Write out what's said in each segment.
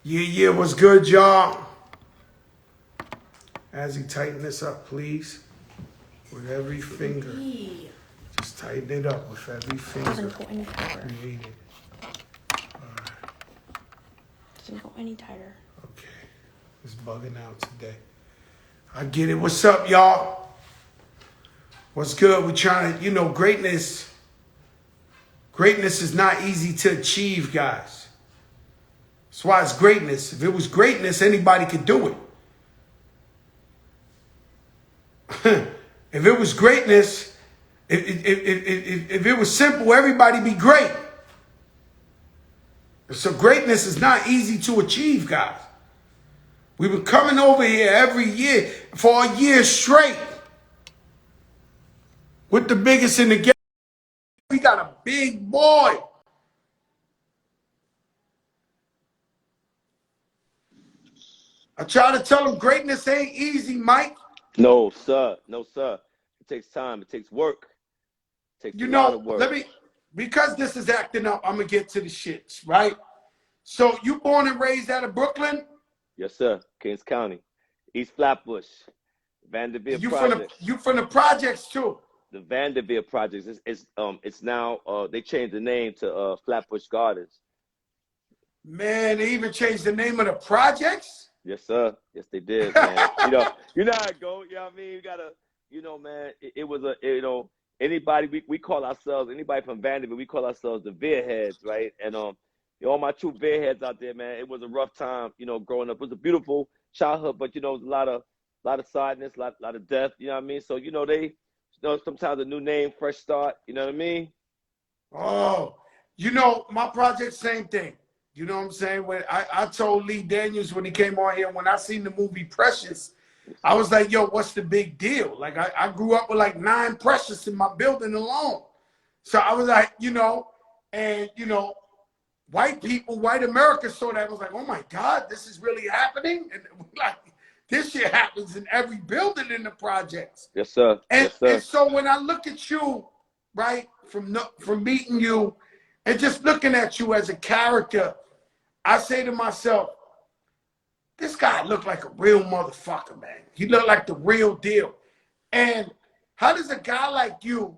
Yeah, what's good, y'all? As he tighten this up, please, with every finger. Just tighten it up with every finger. Doesn't go any tighter. Created. Doesn't go any tighter. Okay, it's bugging out today. I get it. What's up, y'all? What's good? We're trying to, greatness. Greatness is not easy to achieve, guys. That's why it's greatness. If it was greatness, anybody could do it. If it was greatness, if it was simple, everybody be great. So greatness is not easy to achieve, guys. We've been coming over here every year for a year straight with the biggest in the game. We got a big boy. I try to tell him greatness ain't easy, Mike. No, sir. No, sir. It takes time. It takes work. It takes a lot of work. Because this is acting up, I'm going to get to the shits, right? So you born and raised out of Brooklyn? Yes, sir. Kings County. East Flatbush. Vanderbilt Projects. You from the projects, too? The Vanderbilt Projects. It's now, they changed the name to Flatbush Gardens. Man, they even changed the name of the projects? Yes, sir. Yes, they did, man. you know how it goes. You know what I mean? You gotta, man, it was anybody, we call ourselves, anybody from Vanderbilt, we call ourselves the Veer Heads, right? And all my true Veer Heads out there, man, it was a rough time, growing up. It was a beautiful childhood, but it was a lot of sadness, a lot of death, you know what I mean? So, they, sometimes a new name, fresh start, you know what I mean? Oh, my project, same thing. You know what I'm saying? When I told Lee Daniels when he came on here, when I seen the movie Precious, I was like, yo, what's the big deal? Like, I grew up with like 9 Precious in my building alone. So I was like, white people, white America saw that. I was like, oh my God, this is really happening? And like, this shit happens in every building in the projects. Yes, sir. And so when I look at you, right, from meeting you and just looking at you as a character, I say to myself, this guy looked like a real motherfucker, man. He looked like the real deal. And how does a guy like you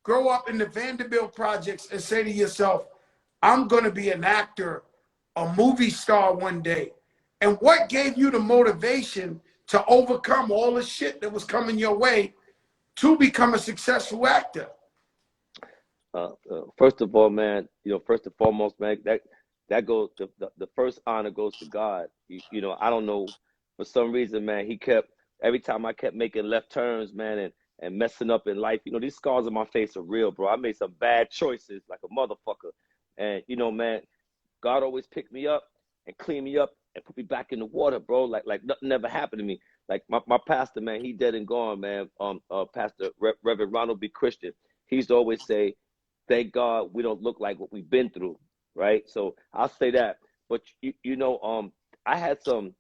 grow up in the Vanderbilt projects and say to yourself, I'm going to be an actor, a movie star one day? And what gave you the motivation to overcome all the shit that was coming your way to become a successful actor? First of all, man, first and foremost, man, that goes, the first honor goes to God. I don't know, for some reason, man, every time I kept making left turns, man, and messing up in life, these scars on my face are real, bro. I made some bad choices like a motherfucker. And, man, God always picked me up and cleaned me up and put me back in the water, bro. Like nothing ever happened to me. Like my pastor, man, he dead and gone, man. Pastor Reverend Ronald B. Christian, he used to always say, thank God we don't look like what we've been through. Right. So I'll say that. But I had some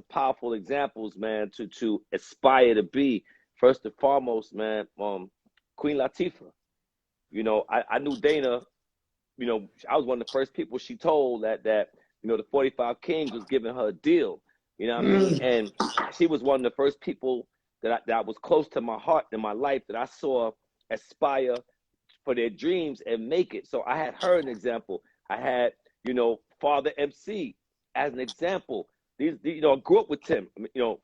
powerful examples, man, to aspire to be. First and foremost, man, Queen Latifah. I knew Dana, I was one of the first people she told that the 45 Kings was giving her a deal. You know what I mean? And she was one of the first people that was close to my heart in my life that I saw aspire for their dreams and make it. So I had her an example. I had, Father MC as an example. I grew up with Tim,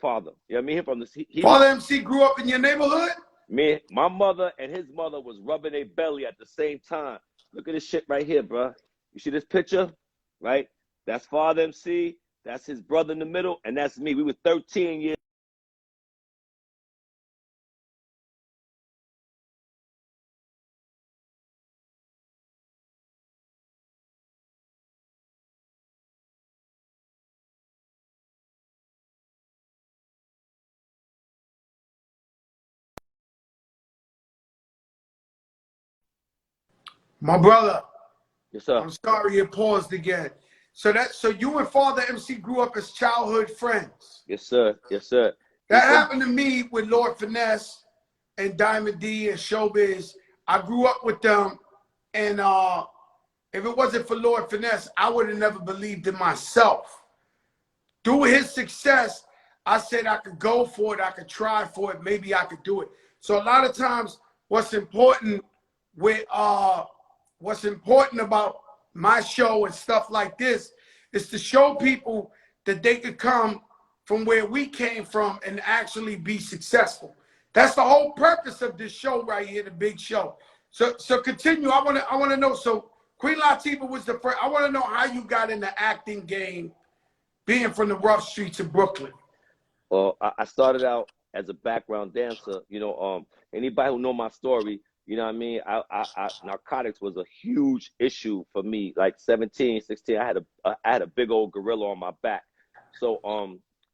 Father. You know what I mean? From Father MC grew up in your neighborhood? My mother and his mother was rubbing their belly at the same time. Look at this shit right here, bro. You see this picture? Right? That's Father MC. That's his brother in the middle. And that's me. We were 13 years. My brother. Yes, sir. I'm sorry it paused again. So you and Father MC grew up as childhood friends. Yes, sir. Yes, sir. That happened to me with Lord Finesse and Diamond D and Showbiz. I grew up with them, and if it wasn't for Lord Finesse, I would have never believed in myself. Through his success, I said I could go for it, I could try for it, maybe I could do it. So a lot of times, what's important about my show and stuff like this is to show people that they could come from where we came from and actually be successful. That's the whole purpose of this show right here, the big show. So continue. I want to know. So Queen Latifah was the first. I want to know how you got in the acting game, being from the rough streets of Brooklyn. Well, I started out as a background dancer. You know, anybody who know my story, you know what I mean? Narcotics was a huge issue for me. Like 17, 16, I had a big old gorilla on my back. So,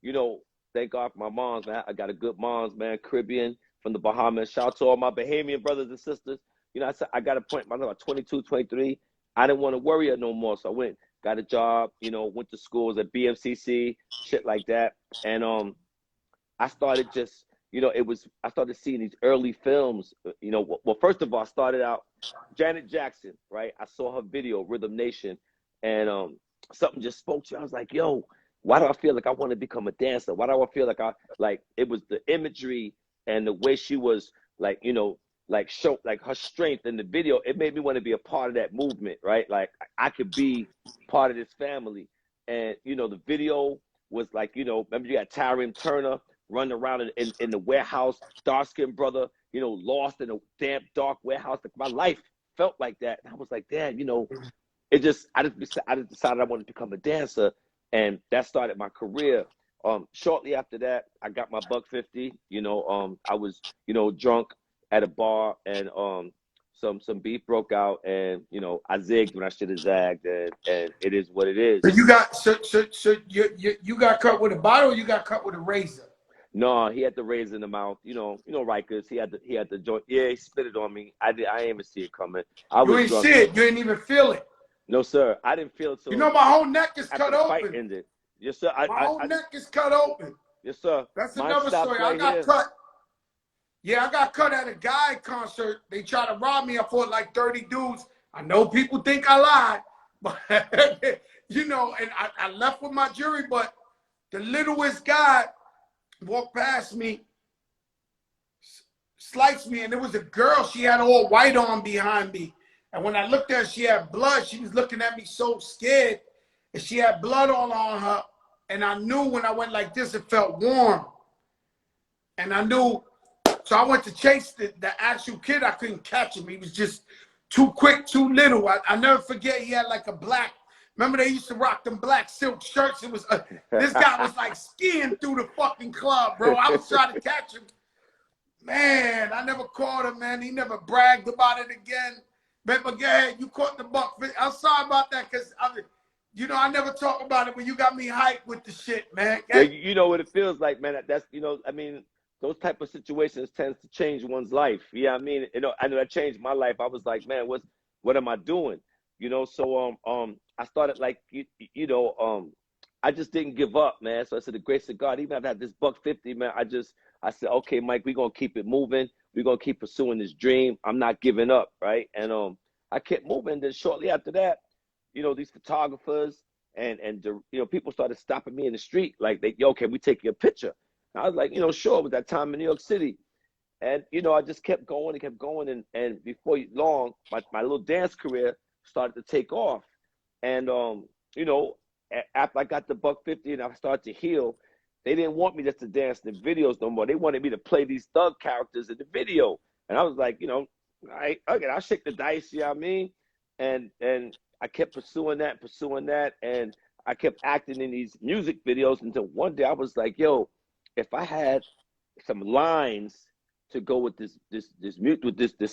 you know, thank God for my moms, man. I got a good moms, man, Caribbean from the Bahamas. Shout out to all my Bahamian brothers and sisters. You know, I got a point, I was about 22, 23. I didn't want to worry no more. So I went, got a job, you know, went to schools at BMCC, shit like that. And I started just, you know, I started seeing these early films, you know. Well, first of all, I started out, Janet Jackson, right? I saw her video, Rhythm Nation, and something just spoke to me. I was like, yo, why do I feel like I want to become a dancer? Why do I feel like it was the imagery and the way she was, like, you know, like show, like her strength in the video. It made me want to be a part of that movement, right? Like I could be part of this family. And, you know, the video was like, you know, remember you got Tyrone Turner running around in the warehouse, dark-skinned brother, you know, lost in a damp, dark warehouse. Like my life felt like that. And I was like, damn, you know, I just decided I wanted to become a dancer. And that started my career. Shortly after that, I got my $150. You know, I was, you know, drunk at a bar, and some beef broke out, and, you know, I zigged when I should have zagged, and it is what it is. So you got cut with a bottle, or you got cut with a razor? No, he had the razor in the mouth. You know, Rikers. He had the joint. Yeah, he spit it on me. I ain't even see it coming. You ain't see it. You ain't even feel it. No, sir. I didn't feel it. So you know, my whole neck is cut open. Fight ended. Yes, sir. My whole neck is cut open. Yes, sir. That's another story. I got cut. Yeah, I got cut at a guy concert. They tried to rob me. I fought like 30 dudes. I know people think I lied, but you know, and I left with my jury, but the littlest guy walked past me, sliced me, and there was a girl. She had all white on behind me. And when I looked at her, she had blood. She was looking at me so scared, and she had blood all on her. And I knew when I went like this, it felt warm. And I knew, so I went to chase the actual kid. I couldn't catch him. He was just too quick, too little. I never forget, he had like a black, remember they used to rock them black silk shirts? It was, this guy was like skiing through the fucking club, bro. I was trying to catch him. Man, I never caught him, man. He never bragged about it again. But go ahead, you caught the buck. I'm sorry about that, because you know, I never talk about it, but you got me hyped with the shit, man. Yeah, you know what it feels like, man. That's, you know, I mean, those type of situations tends to change one's life. Yeah, I mean, you know, I know that changed my life. I was like, man, what am I doing? You know, so I started like, you know, I just didn't give up, man. So I said, the grace of God, even if I had this $150, man, I said, okay, Mike, we're gonna keep it moving. We're gonna keep pursuing this dream. I'm not giving up, right? And I kept moving. Then shortly after that, you know, these photographers and you know, people started stopping me in the street, like, yo, can we take your picture? I was like, you know, sure. It was that time in New York City. And, you know, I just kept going and kept going. And before long, my little dance career started to take off. And, you know, after I got the $150 and I started to heal, they didn't want me just to dance in the videos no more. They wanted me to play these thug characters in the video. And I was like, you know, okay, I'll shake the dice, you know what I mean? And I kept pursuing that. And I kept acting in these music videos until one day I was like, yo, if I had some lines to go with this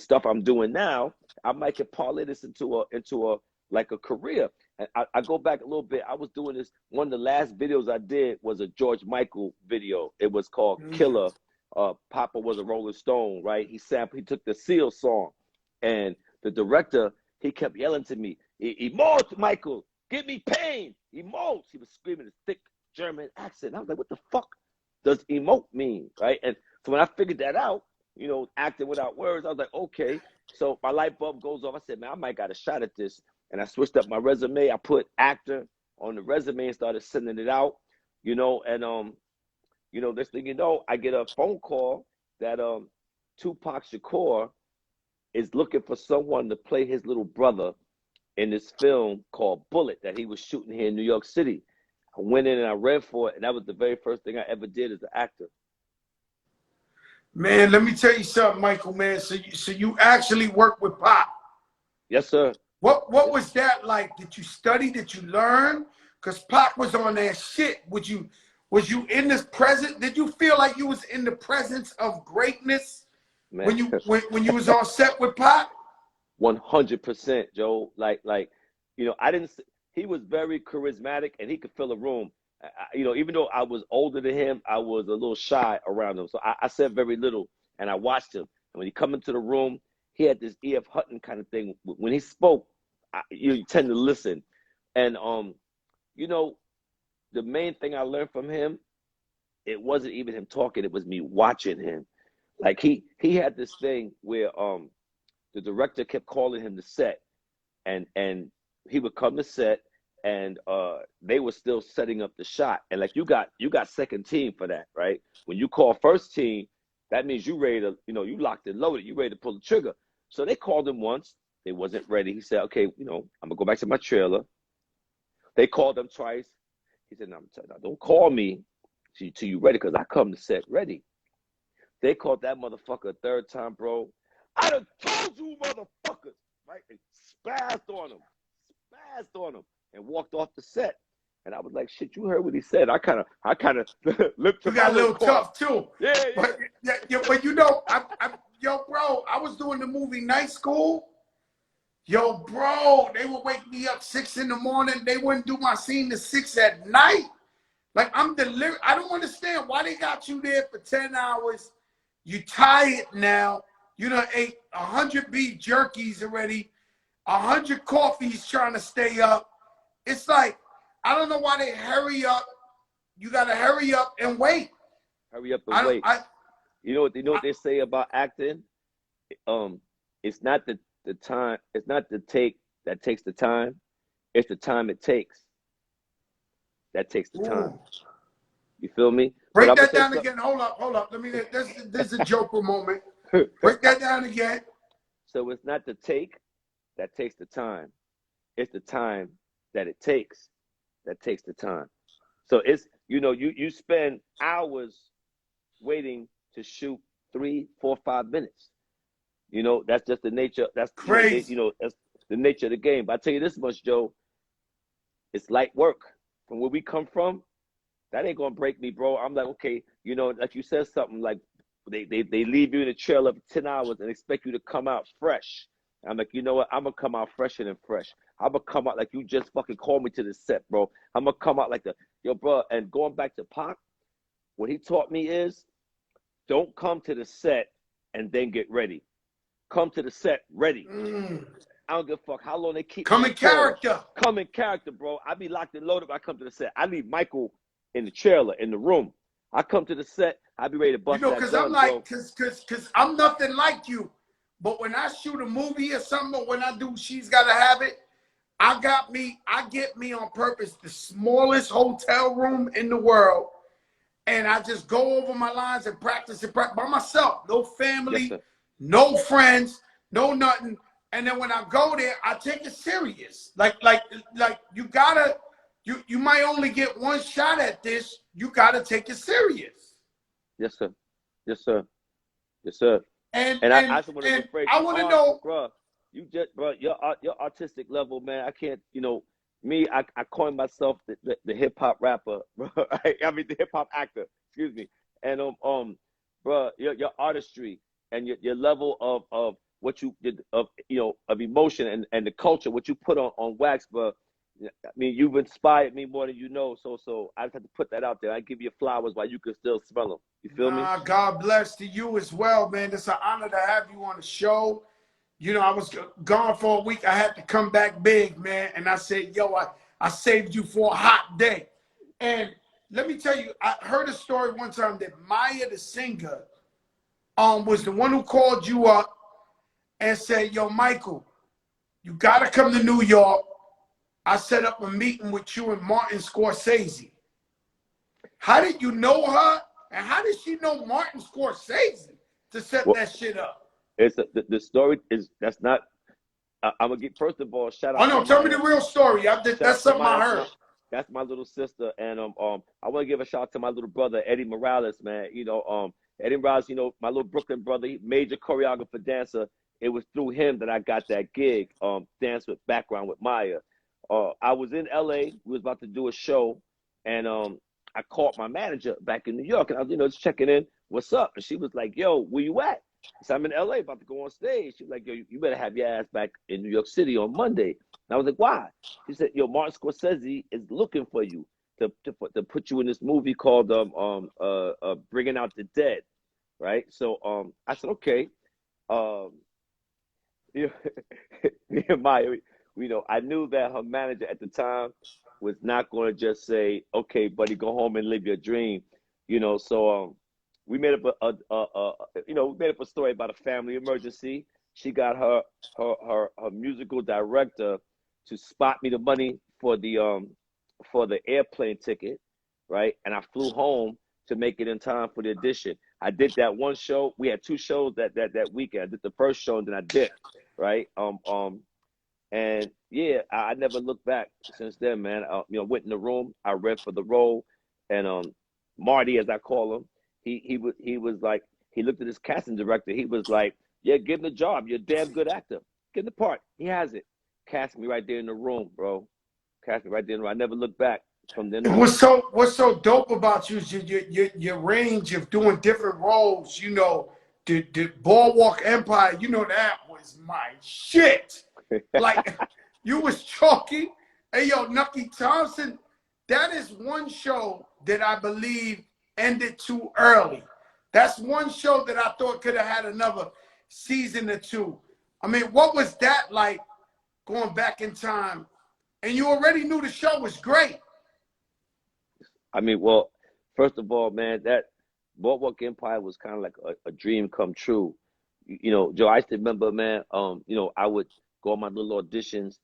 stuff I'm doing now, I might could parlay this into a like a career. And I go back a little bit. I was doing this. One of the last videos I did was a George Michael video. It was called Killer. Papa Was a Rolling Stone, right? He took the Seal song, and the director, he kept yelling to me, "Emote, Michael, give me pain, emote." He was screaming in a thick German accent. I was like, what the fuck does emote mean, right? And so when I figured that out, you know, acting without words, I was like, okay. So my light bulb goes off. I said, man, I might got a shot at this. and I switched up my resume. I put actor on the resume and started sending it out, you know, and you know, this thing, you know, I get a phone call that Tupac Shakur is looking for someone to play his little brother in this film called Bullet that he was shooting here in New York City. I went in and I read for it, and that was the very first thing I ever did as an actor. Man, let me tell you something, Michael, man. So you actually work with Pop. Yes, sir. What was that like? Did you study? Did you learn? Because Pop was on that shit. Was you in this present? Did you feel like you was in the presence of greatness Man. when you was on set with Pop? 100%, Joe. Like, you know, he was very charismatic and he could fill a room. You know, even though I was older than him, I was a little shy around him. So I said very little, and I watched him. And when he come into the room, he had this E.F. Hutton kind of thing. When he spoke, you tend to listen. And, you know, the main thing I learned from him, it wasn't even him talking. It was me watching him. Like he had this thing where the director kept calling him to set, and he would come to set, and they were still setting up the shot. And like you got second team for that, right? When you call first team, that means you ready to, you know, you locked and loaded, you ready to pull the trigger. So they called him once, they wasn't ready. He said, okay, you know, I'm gonna go back to my trailer. They called him twice. He said, no, don't call me till you ready, because I come to set ready. They called that motherfucker a third time, bro. I done told you motherfuckers, right? And spazzed on him and walked off the set. And I was like, shit, you heard what he said. I kind of lipped him. You got a little tough too. Yeah. But you know, yo, bro, I was doing the movie Night School. Yo, bro, they would wake me up 6 in the morning. They wouldn't do my scene to 6 at night. Like, I'm delirious. I don't understand why they got you there for 10 hours. You tired now. You done ate 100 beef jerkies already, 100 coffees trying to stay up. It's like, I don't know why they hurry up. You got to hurry up and wait. Hurry up and wait. You know what they say about acting? It's not the time, it's not the take that takes the time. It's the time it takes that takes the time. You feel me? Break that down again. Hold up. Let me, this is a Joker moment. Break that down again. So it's not the take that takes the time. It's the time that it takes that takes the time. So it's, you know, you spend hours waiting to shoot 3, 4, 5 minutes. You know, that's just the nature. That's crazy. You know, that's the nature of the game. But I tell you this much, Joe, it's light work. From where we come from, that ain't gonna break me, bro. I'm like, okay, you know, like you said something like they leave you in the trailer for 10 hours and expect you to come out fresh. I'm like, you know what? I'm gonna come out fresher than fresh. I'm gonna come out like you just fucking called me to the set, bro. I'm gonna come out like yo, bro. And going back to Pac, what he taught me is, don't come to the set and then get ready. Come to the set ready. I don't give a fuck how long they keep. Come in character. Come in character, bro. I be locked and loaded when I come to the set. I leave Michael in the trailer, in the room. I come to the set, I be ready to bust that gun, because I'm like, because I'm nothing like you. But when I shoot a movie or something, or when I do She's Gotta Have It, I get me on purpose the smallest hotel room in the world, and I just go over my lines and practice it by myself. No family, no friends, no nothing. And then when I go there, I take it serious. Like you gotta, you might only get one shot at this. You gotta take it serious. Yes, sir. Yes, sir. Yes, sir. And I want to know, bro. You just, bro, your artistic level, man. I can't, you know, me. I coined myself the hip hop rapper, bro. I mean the hip hop actor. Excuse me. And bro, your artistry and your level of what you did of emotion and the culture, what you put on wax, bro. I mean, you've inspired me more than you know. So I just have to put that out there. I give you flowers while you can still smell them. You feel me? God bless to you as well, man. It's an honor to have you on the show. You know, I was gone for a week. I had to come back big, man. And I said, yo, I saved you for a hot day. And let me tell you, I heard a story one time that Maya the singer was the one who called you up and said, yo, Michael, You got to come to New York. I set up a meeting with you and Martin Scorsese. How did you know her? And how did she know Martin Scorsese to set that shit up? It's the story is that's not. I'm gonna get first of all shout out. Oh no, tell me the real story. That's something I heard. That's my little sister, and I want to give a shout out to my little brother Eddie Morales, man. Eddie Morales, my little Brooklyn brother, major choreographer, dancer. It was through him that I got that gig, dance with background with Maya. I was in LA. We was about to do a show, and I called my manager back in New York, and I was, just checking in. What's up? And she was like, "Yo, where you at?" So I'm in LA, about to go on stage. She was like, "Yo, you better have your ass back in New York City on Monday." And I was like, "Why?" She said, "Yo, Martin Scorsese is looking for you to put you in this movie called Bringing Out the Dead." Right? So I said, "Okay." Me and Maya, I knew that her manager at the time was not going to just say, "Okay, buddy, go home and live your dream," So we made up a story about a family emergency. She got her musical director to spot me the money for the airplane ticket, right? And I flew home to make it in time for the audition. I did that one show. We had two shows that weekend. I did the first show and then I dipped, right? And yeah, I never looked back since then, man. Went in the room. I read for the role, and Marty, as I call him, he was like, he looked at his casting director. He was like, "Yeah, give him the job. You're a damn good actor. Get the part." He has it. Cast me right there in the room, bro. Cast me right there in the room. I never looked back from then. What's so dope about you is your range of doing different roles. The Boardwalk Empire. That was my shit. Like you was chalky. Hey yo, Nucky Thompson. That is one show that I believe ended too early. That's one show that I thought could have had another season or two. I mean, what was that like going back in time? And you already knew the show was great. I mean, well, first of all, man, that Boardwalk Empire was kind of like a dream come true. Joe, I used to remember, man, I would go on my little auditions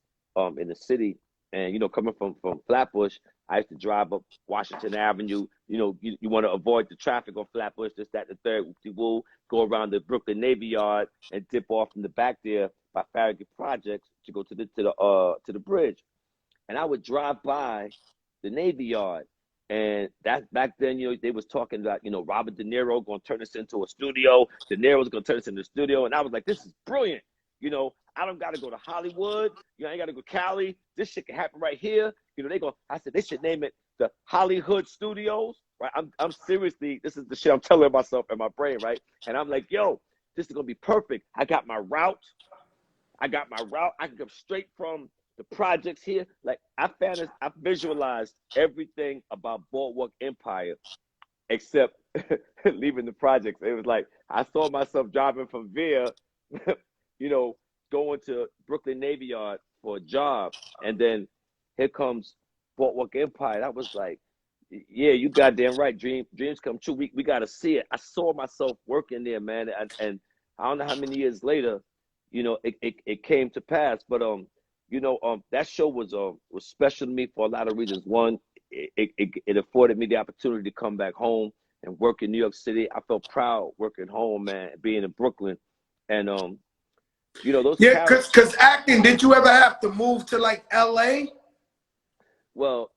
in the city, and coming from Flatbush, I used to drive up Washington Avenue. You want to avoid the traffic on Flatbush, this, that, the third. We'll go around the Brooklyn Navy Yard and dip off in the back there by Farragut Projects to go to the bridge. And I would drive by the Navy Yard, and that back then, they was talking about, Robert De Niro going to turn this into a studio. De Niro's going to turn this into a studio, and I was like, this is brilliant. I don't got to go to Hollywood. I ain't got to go Cali. This shit can happen right here. I said they should name it the Hollywood Studios, right? I'm seriously, this is the shit I'm telling myself in my brain, right? And I'm like, yo, this is gonna be perfect. I got my route. I can come straight from the projects here. Like I visualized everything about Boardwalk Empire, except leaving the projects. It was like I saw myself driving from Via, going to Brooklyn Navy Yard for a job, and then here comes Boardwalk Empire. That was like, yeah, you goddamn right. Dreams come true. We got to see it. I saw myself working there, man, and I don't know how many years later, it came to pass. But that show was special to me for a lot of reasons. One, it afforded me the opportunity to come back home and work in New York City. I felt proud working home, man, being in Brooklyn, and those. Yeah, because acting. Did you ever have to move to like L.A.? Well,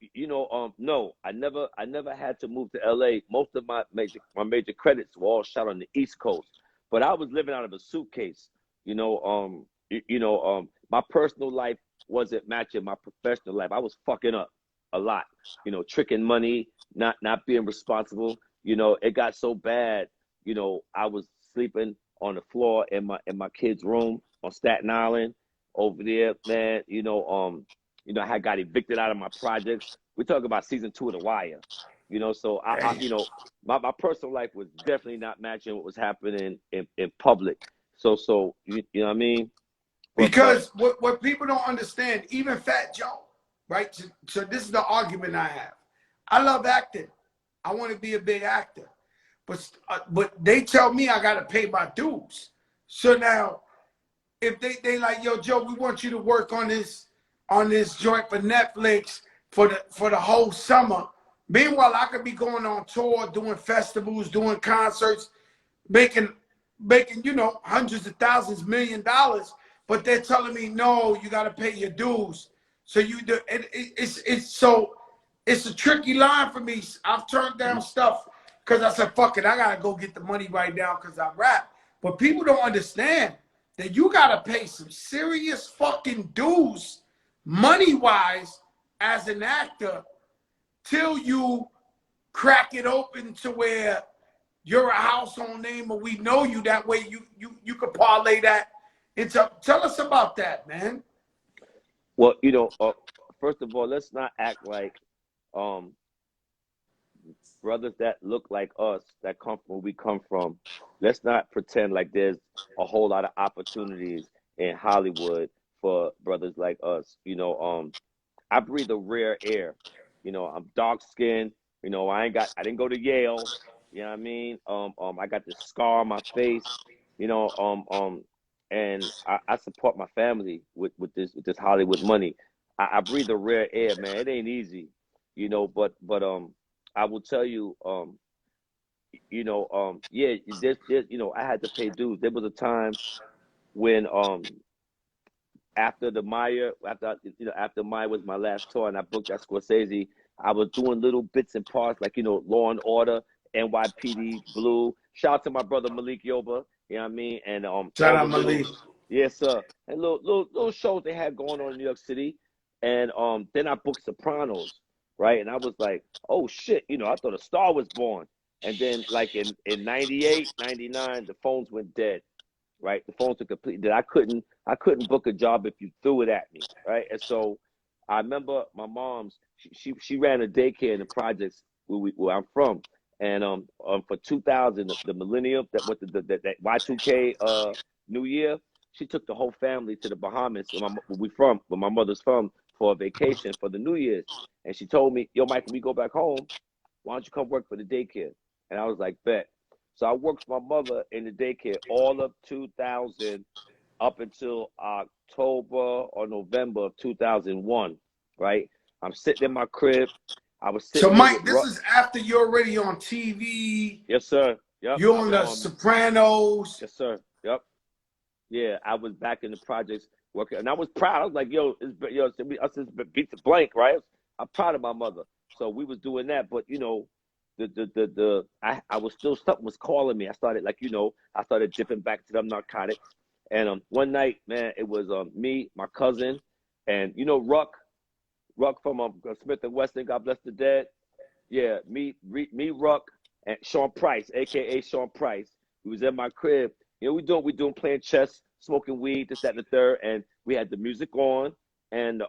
no, I never had to move to LA. Most of my major credits were all shot on the East Coast, but I was living out of a suitcase. My personal life wasn't matching my professional life. I was fucking up a lot, tricking money, not being responsible. It got so bad, I was sleeping on the floor in my kid's room on Staten Island over there, man. I had got evicted out of my projects. We talk about season 2 of The Wire, so my personal life was definitely not matching what was happening in public. So you know what I mean? Because what people don't understand, even Fat Joe, right? So this is the argument I have. I love acting. I want to be a big actor, but they tell me I got to pay my dues. So now if they like, yo, Joe, we want you to work on this joint for Netflix for the whole summer. Meanwhile, I could be going on tour, doing festivals, doing concerts, making you know, hundreds of thousands, $1 million. But they're telling me, no, you got to pay your dues. So you do. It's a tricky line for me. I've turned down stuff because I said, fuck it, I gotta go get the money right now because I rap. But people don't understand that you gotta pay some serious fucking dues, money-wise, as an actor, till you crack it open to where you're a household name, or we know you that way. You could parlay that into. Tell us about that, man. Well, you know, first of all, let's not act like brothers that look like us, that come from where we come from. Let's not pretend like there's a whole lot of opportunities in Hollywood for brothers like us. You know, I breathe a rare air. You know, I'm dark skinned. You know, I didn't go to Yale. You know what I mean? I got this scar on my face. You know, and I support my family with this Hollywood money. I breathe a rare air, man. It ain't easy, you know. But I will tell you, you know, yeah, there's you know, I had to pay dues. There was a time when after Maya was my last tour, and I booked that Scorsese, I was doing little bits and parts like, you know, Law and Order, NYPD Blue. Shout out to my brother Malik Yoba, you know what I mean? And Shout out Malik. yes, sir. And little shows they had going on in New York City. And then I booked Sopranos, right? And I was like, oh shit, you know, I thought a star was born. And then like in 98, 99, the phones went dead, right? The phones were completely dead. I couldn't book a job if you threw it at me, right? And so I remember my mom's, she ran a daycare in the projects where I'm from. And for 2000, the millennium, that Y2K New Year, she took the whole family to the Bahamas, where my mother's from, for a vacation for the New Year's. And she told me, yo, Mike, when we go back home, why don't you come work for the daycare? And I was like, bet. So I worked for my mother in the daycare all of 2000 up until October or November of 2001, right? I'm sitting in my crib. I was sitting So, Mike, this is after you're already on TV. Yes, sir. Yep. You're on the Sopranos. Yes, sir. Yep. Yeah, I was back in the projects working, and I was proud. I was like, yo, us is beat the blank, right? I'm proud of my mother. So we was doing that, but you know, I was still, something was calling me. I started, like, you know, I started dipping back to them narcotics. And one night, man, it was me, my cousin, and you know, Ruck from Smith and Weston, God bless the dead. Yeah, me, Ruck, and Sean Price, aka Sean Price. We was in my crib. You know, we doing playing chess, smoking weed, this, that, and the third, and we had the music on, and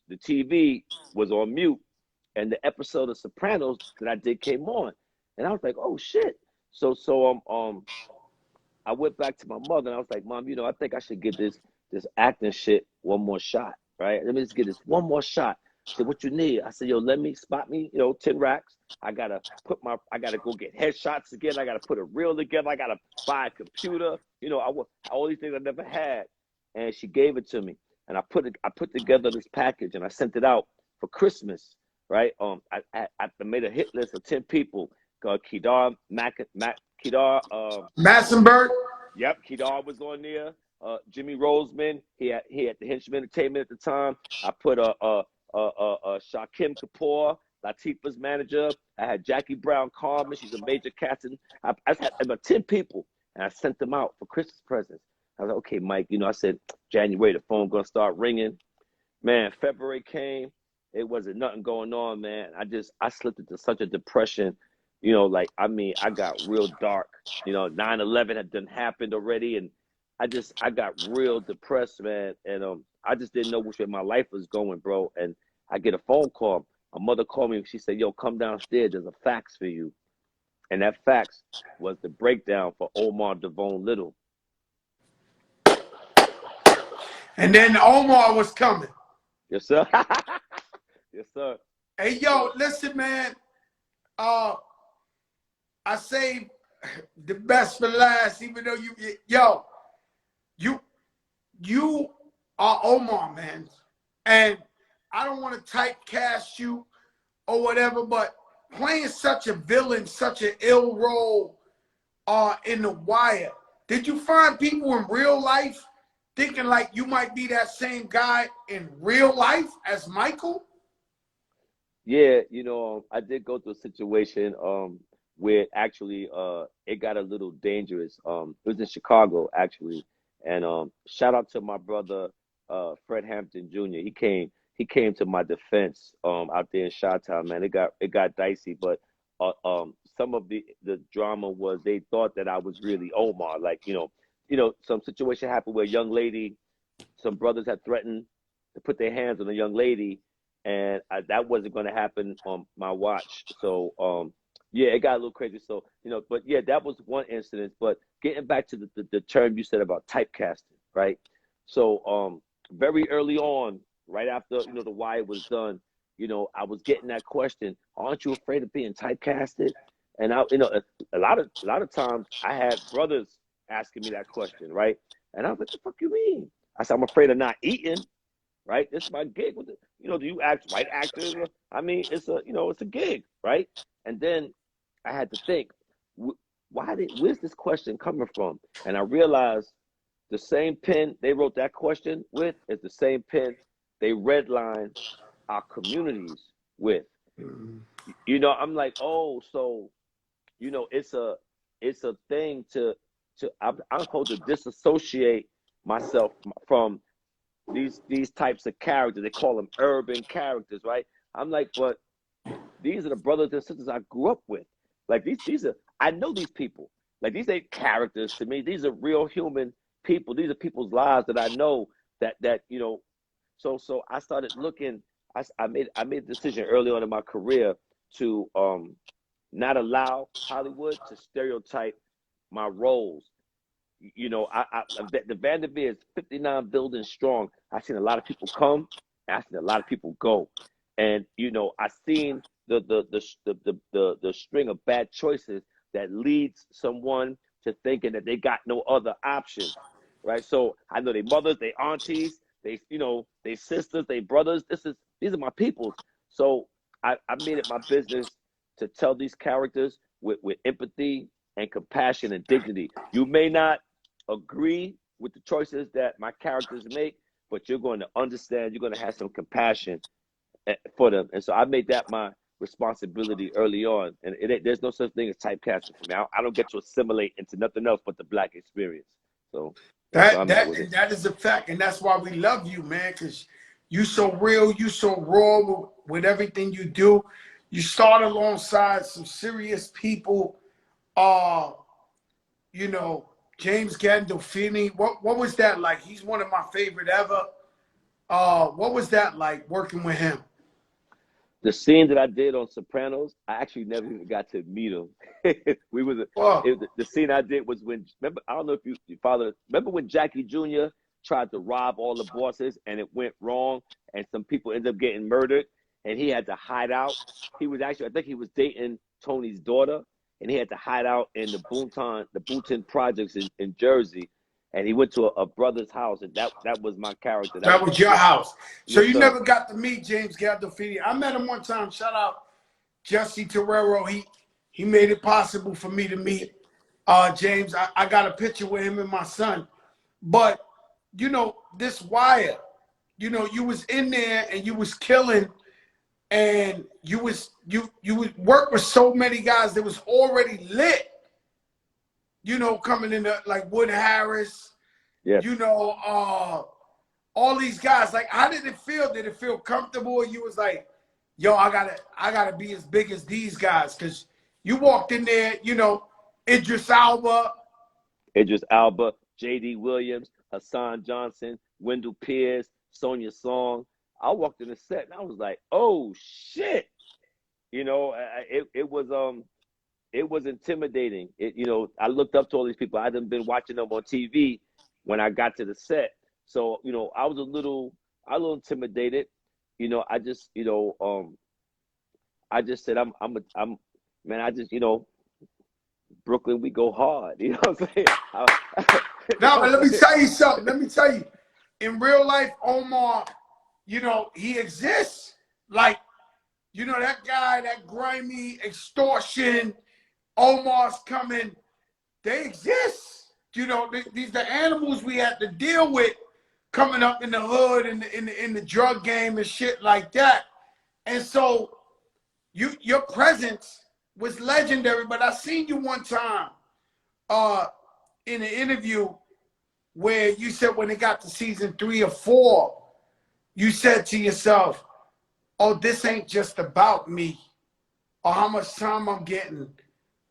the TV was on mute, and the episode of Sopranos that I did came on, and I was like, oh shit. So I went back to my mother, and I was like, Mom, you know, I think I should get this acting shit one more shot, right? Let me just get this one more shot. She said, what you need? I said, yo, let me spot me, you know, 10 racks. I gotta go get headshots again. I gotta put a reel together. I gotta buy a computer. You know, all these things I never had. And she gave it to me. And I put together this package and I sent it out for Christmas, right? I made a hit list of 10 people. Kedar Massenberg. Yep, Kedar was on there. Jimmy Roseman, he had the Henchman Entertainment at the time. I put Shakim Kapoor, Latifah's manager. I had Jackie Brown Carmen. She's a major casting. I had about 10 people, and I sent them out for Christmas presents. I was like, okay, Mike, you know, I said, January, the phone gonna start ringing. Man, February came. It wasn't nothing going on, man. I slipped into such a depression. You know, like, I mean, I got real dark. You know, 9/11 had done happened already, and I got real depressed, man. And I just didn't know which way my life was going, bro. And I get a phone call. My mother called me and she said, yo, come downstairs. There's a fax for you. And that fax was the breakdown for Omar Devone Little. And then Omar was coming. Yes, sir. Yes, sir. Hey, yo, listen, man. I saved the best for last, even though you you are Omar, man. And I don't want to typecast you or whatever, but playing such a villain, such an ill role in The Wire, did you find people in real life thinking like you might be that same guy in real life as Michael? Yeah, I did go through a situation where actually it got a little dangerous. It was in Chicago actually, and shout out to my brother Fred Hampton Jr. He came to my defense out there in Chi-Town, man. It got dicey, but some of the drama was they thought that I was really Omar. Like, some situation happened where a young lady, some brothers had threatened to put their hands on a young lady, and that wasn't going to happen on my watch. So yeah, it got a little crazy. So, but yeah, that was one incident. But getting back to the term you said about typecasting, right? So very early on, right after The Wire was done, I was getting that question: aren't you afraid of being typecasted? And a lot of times I had brothers asking me that question, right? And I was like, "The fuck you mean?" I said, "I'm afraid of not eating." Right? This is my gig. Do you act white actors? I mean, it's a gig, right? And then I had to think, where's this question coming from? And I realized the same pen they wrote that question with is the same pen they redline our communities with. I'm like, oh, so, it's a thing I'm supposed to disassociate myself from these types of characters. They call them urban characters, right? I'm like, but these are the brothers and sisters I grew up with. Like I know these people. Like, these ain't characters to me. These are real human people. These are people's lives that I know that. So I started looking. I made a decision early on in my career to not allow Hollywood to stereotype my roles. The Vanderveer is 59 buildings strong. I've seen a lot of people come, and I've seen a lot of people go, and I've seen the string of bad choices that leads someone to thinking that they got no other option, right? So I know they mothers, they aunties, they sisters, they brothers. These are my peoples. So I made it my business to tell these characters with empathy and compassion and dignity. You may not agree with the choices that my characters make, but you're going to understand, you're going to have some compassion for them. And so I made that my responsibility early on. And there's no such thing as typecasting for me. I don't get to assimilate into nothing else but the Black experience. So that's why I'm at with it. That is a fact, and that's why we love you, man, because you so real, you so raw with everything you do. You start alongside some serious people. James Gandolfini. What was that like? He's one of my favorite ever. What was that like working with him? The scene that I did on Sopranos, I actually never even got to meet him. The scene I did was remember, I don't know if you follow, remember when Jackie Jr. tried to rob all the bosses and it went wrong and some people ended up getting murdered and he had to hide out? He was actually, I think he was dating Tony's daughter, and he had to hide out in the Boonton projects in Jersey. And he went to a brother's house, and that was my character. That was your house. So yes, you sir. never got to meet James Gandolfini. I met him one time. Shout out Jesse Terrero. He made it possible for me to meet James. I got a picture with him and my son. But this Wire, you was in there and you was killing, and you would work with so many guys that was already lit. Coming in like Wood Harris. Yes. All these guys. Like, how did it feel? Did it feel comfortable? You was like, yo, I gotta be as big as these guys, because you walked in there, Idris Elba, J.D. Williams, Hassan Johnson, Wendell Pierce, Sonia Song. I walked in the set and I was like, oh shit. It was intimidating. I looked up to all these people. I hadn't been watching them on TV when I got to the set. So, I was a little intimidated. I just said, Brooklyn, we go hard. You know what I'm saying? No, but let me tell you something. in real life, Omar, you know, he exists. Like, you know, that guy, that grimy extortion, Omar's coming, they exist. You know, these the animals we have to deal with coming up in the hood and in the drug game and shit like that. And so your presence was legendary. But I seen you one time in an interview where you said when it got to season 3 or 4, you said to yourself, oh, this ain't just about me or how much time I'm getting.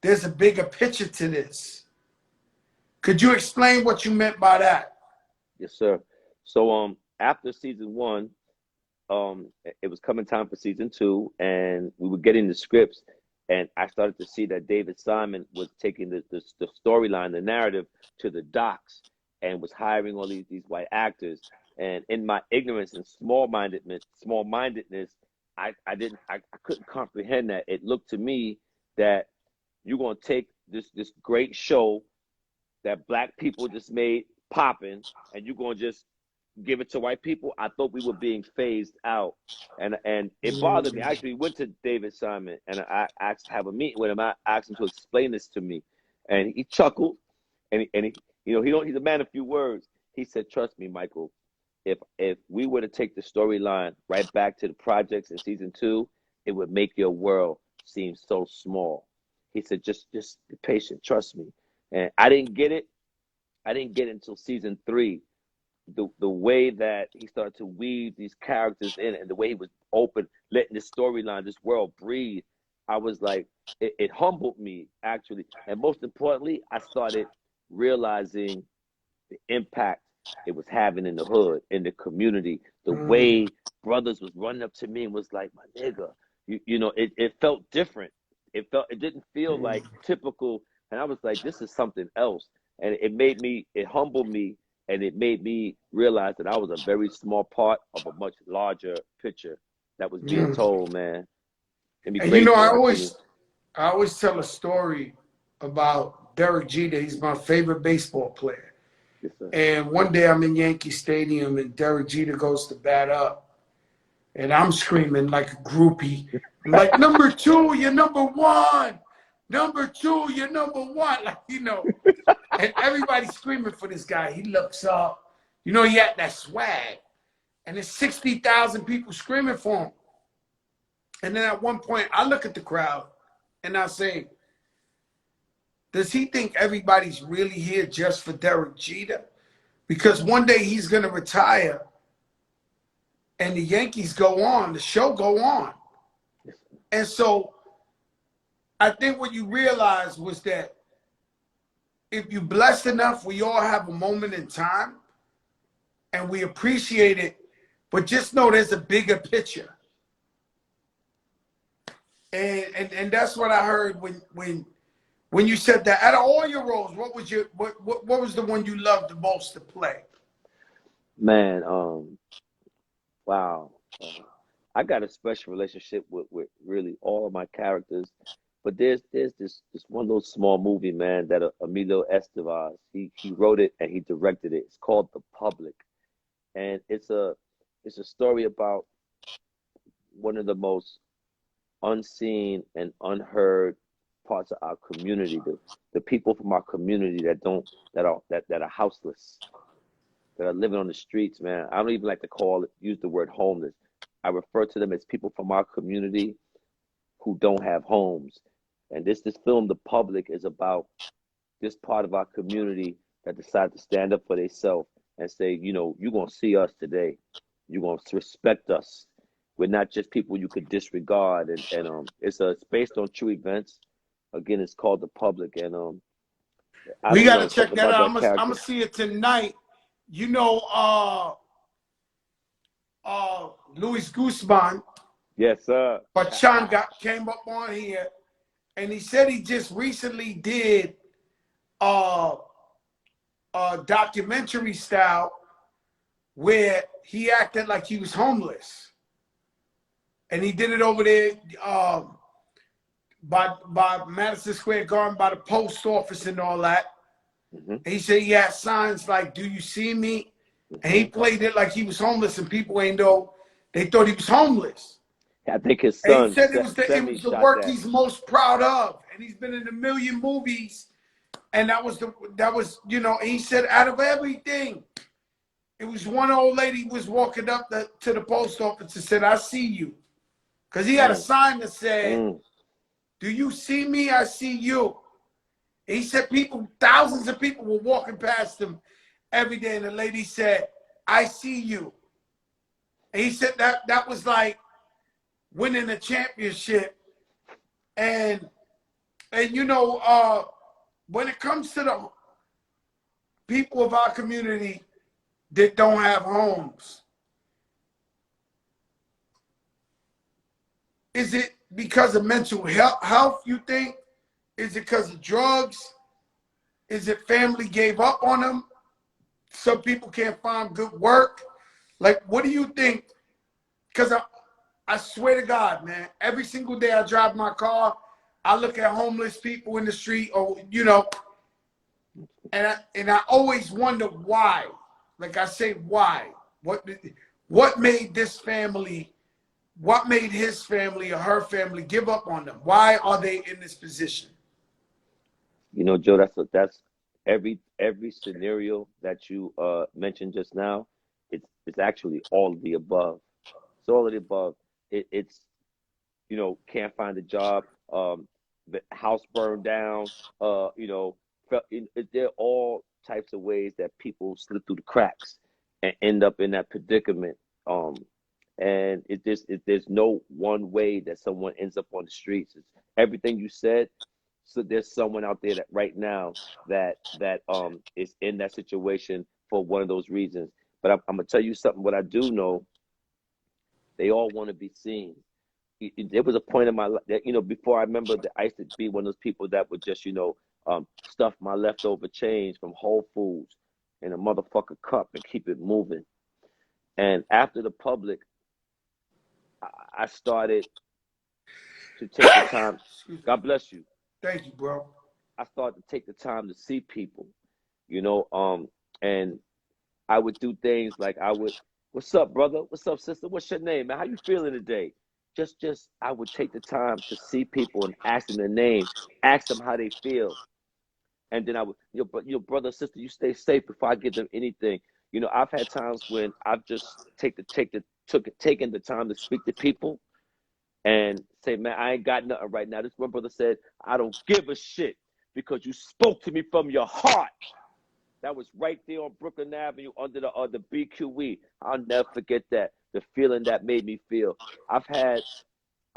There's a bigger picture to this. Could you explain what you meant by that? Yes, sir. So after season 1, it was coming time for season 2, and we were getting the scripts, and I started to see that David Simon was taking the storyline, the narrative, to the docks, and was hiring all these white actors. And in my ignorance and small-mindedness, I couldn't comprehend that. It looked to me that you're gonna take this great show that black people just made popping, and you're gonna just give it to white people. I thought we were being phased out, and it bothered me. I actually went to David Simon and I asked to have a meeting with him. I asked him to explain this to me, and he chuckled, and he, you know, he's a man of few words. He said, "Trust me, Michael. If we were to take the storyline right back to the projects in season 2, it would make your world seem so small." He said, just be patient, trust me. And I didn't get it. I didn't get it until season 3. The way that he started to weave these characters in, and the way he was open, letting this storyline, this world breathe. I was like, it humbled me, actually. And most importantly, I started realizing the impact it was having in the hood, in the community. The way brothers was running up to me and was like, my nigga, you know, it felt different. It didn't feel like typical. And I was like, this is something else. And it humbled me, and it made me realize that I was a very small part of a much larger picture that was being told, man. And you know, I always tell a story about Derek Jeter. He's my favorite baseball player. Yes, sir. And one day I'm in Yankee Stadium and Derek Jeter goes to bat up, and I'm screaming like a groupie. I'm like, number 2, you're number 1. Number 2, you're number 1. Like, you know, and everybody's screaming for this guy. He looks up. You know, he had that swag. And there's 60,000 people screaming for him. And then at one point, I look at the crowd and I say, does he think everybody's really here just for Derek Jeter? Because one day he's going to retire and the Yankees go on, the show go on. And so I think what you realized was that if you're blessed enough, we all have a moment in time and we appreciate it, but just know there's a bigger picture. And that's what I heard when you said that. Out of all your roles, what was the one you loved the most to play? Man, wow. I got a special relationship with really all of my characters, but there's this one little small movie, man, that Emilio Estevez, he wrote it and he directed it. It's called The Public, and it's a story about one of the most unseen and unheard parts of our community, the people from our community that are houseless, that are living on the streets, man. I don't even like to use the word homeless. I refer to them as people from our community who don't have homes. And this film, The Public, is about this part of our community that decide to stand up for themselves and say, you know, you're going to see us today. You're going to respect us. We're not just people you could disregard. And it's based on true events. Again, it's called The Public. And we got to check that out. I'm going to see it tonight. You know, Luis Guzman. Yes, sir. Pachanga came up on here, and he said he just recently did documentary style where he acted like he was homeless, and he did it over there by Madison Square Garden, by the post office and all that. And he said he had signs like, "Do you see me?" And he played it like he was homeless, and people ain't know. They thought he was homeless. I think his And he son said it was Semi the shot work that. he's most proud of, and he's been in a million movies. And that was you know. He said out of everything, it was one old lady was walking up to the post office and said, "I see you," because he had a sign that said, "Do you see me? I see you." And he said thousands of people were walking past him every day, and the lady said, "I see you." And he said that was like winning a championship. And you know, when it comes to the people of our community that don't have homes, is it because of mental health, you think? Is it because of drugs? Is it family gave up on them? Some people can't find good work. Like, what do you think? Because I swear to God, man, every single day I drive my car, I look at homeless people in the street, or you know, and I always wonder why. Like I say, why? What made this family? What made his family or her family give up on them? Why are they in this position? You know, Joe, that's every scenario that you mentioned just now. It's actually all of the above. It's all of the above. It's you know, can't find a job, the house burned down, you know, there are all types of ways that people slip through the cracks and end up in that predicament. Um, and there's no one way that someone ends up on the streets. It's everything you said. So there's someone out there that right now that is in that situation for one of those reasons. But I'm gonna tell you something. What I do know, they all want to be seen. There was a point in my life that, you know, before I remember that I used to be one of those people that would just, you know, stuff my leftover change from Whole Foods in a motherfucker cup and keep it moving. And after the public, I started to take the time. God bless you. Thank you, bro. I started to take the time to see people, you know, and I would do things like what's up, brother? What's up, sister? What's your name, man? How you feeling today? I would take the time to see people and ask them their name, ask them how they feel. And then I would, your brother, sister, you stay safe before I give them anything. You know, I've had times when I've just taken the time to speak to people and say, man, I ain't got nothing right now. This one brother said, I don't give a shit because you spoke to me from your heart. That was right there on Brooklyn Avenue under the BQE. I'll never forget that. The feeling that made me feel. I've had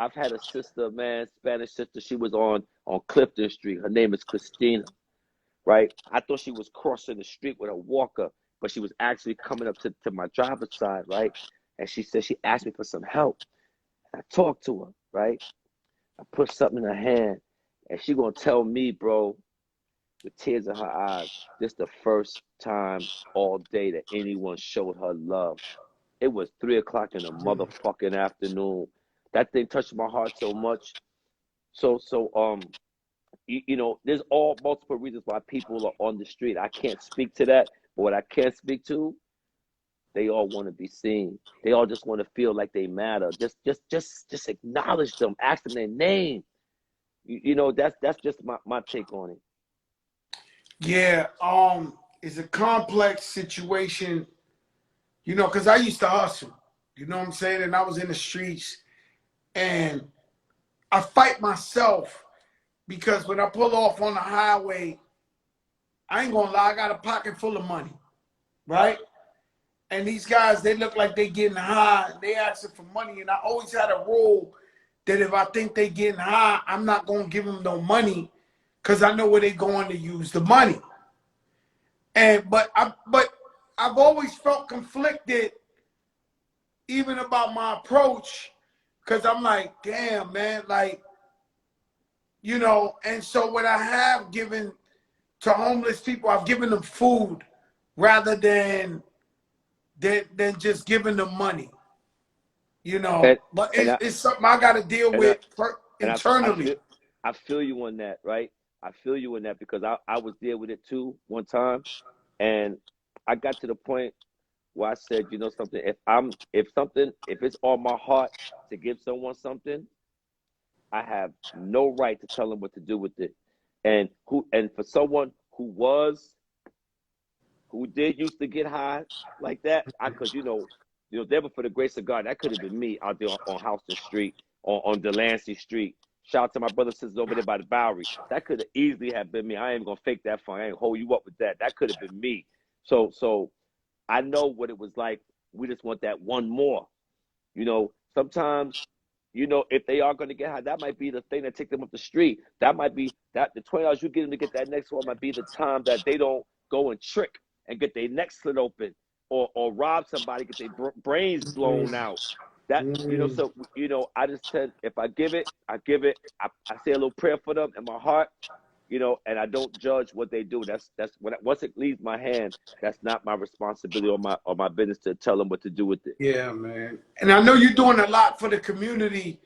a sister, man, Spanish sister. She was on Clifton Street. Her name is Christina, right? I thought she was crossing the street with a walker, but she was actually coming up to my driver's side, right? And she said she asked me for some help. I talked to her, right? I put something in her hand, and she gonna tell me, bro, with tears in her eyes, this the first time all day that anyone showed her love. It was 3 o'clock in the motherfucking afternoon. That thing touched my heart so much. You know, there's all multiple reasons why people are on the street. I can't speak to that, but what I can speak to, they all want to be seen. They all just want to feel like they matter. Just acknowledge them, ask them their name. You know, that's just my take on it. Yeah, it's a complex situation, you know, because I used to hustle, you know what I'm saying? And I was in the streets, and I fight myself because when I pull off on the highway, I ain't gonna lie, I got a pocket full of money, right? And these guys, they look like they getting high, they asking for money, and I always had a rule that if I think they getting high, I'm not gonna give them no money because I know where they going to use the money. But I've always felt conflicted even about my approach, because I'm like, damn, man, like, you know. And so what I have given to homeless people, I've given them food rather than just giving them money, you know. And But and it's something I got to deal and I, with and internally. I feel you on that, right? I feel you on that because I was there with it too one time, and I got to the point where I said, you know something, if it's on my heart to give someone something, I have no right to tell them what to do with it. And for someone who did used to get high like that, cause never for the grace of God, that could have been me out there on Houston Street, on Delancey Street. Shout out to my brothers and sisters over there by the Bowery. That could have easily have been me. I ain't gonna fake that fun. I ain't hold you up with that. That could have been me. So I know what it was like. We just want that one more. Sometimes, if they are going to get high, that might be the thing that take them up the street. That might be that the $20 you get them to get that next one might be the time that they don't go and trick and get their neck slit open or rob somebody, get their brains blown out. That, so, I just said, if I give it, I give it. I say a little prayer for them in my heart, and I don't judge what they do. That's once it leaves my hand, that's not my responsibility or my business to tell them what to do with it. Yeah, man. And I know you're doing a lot for the community.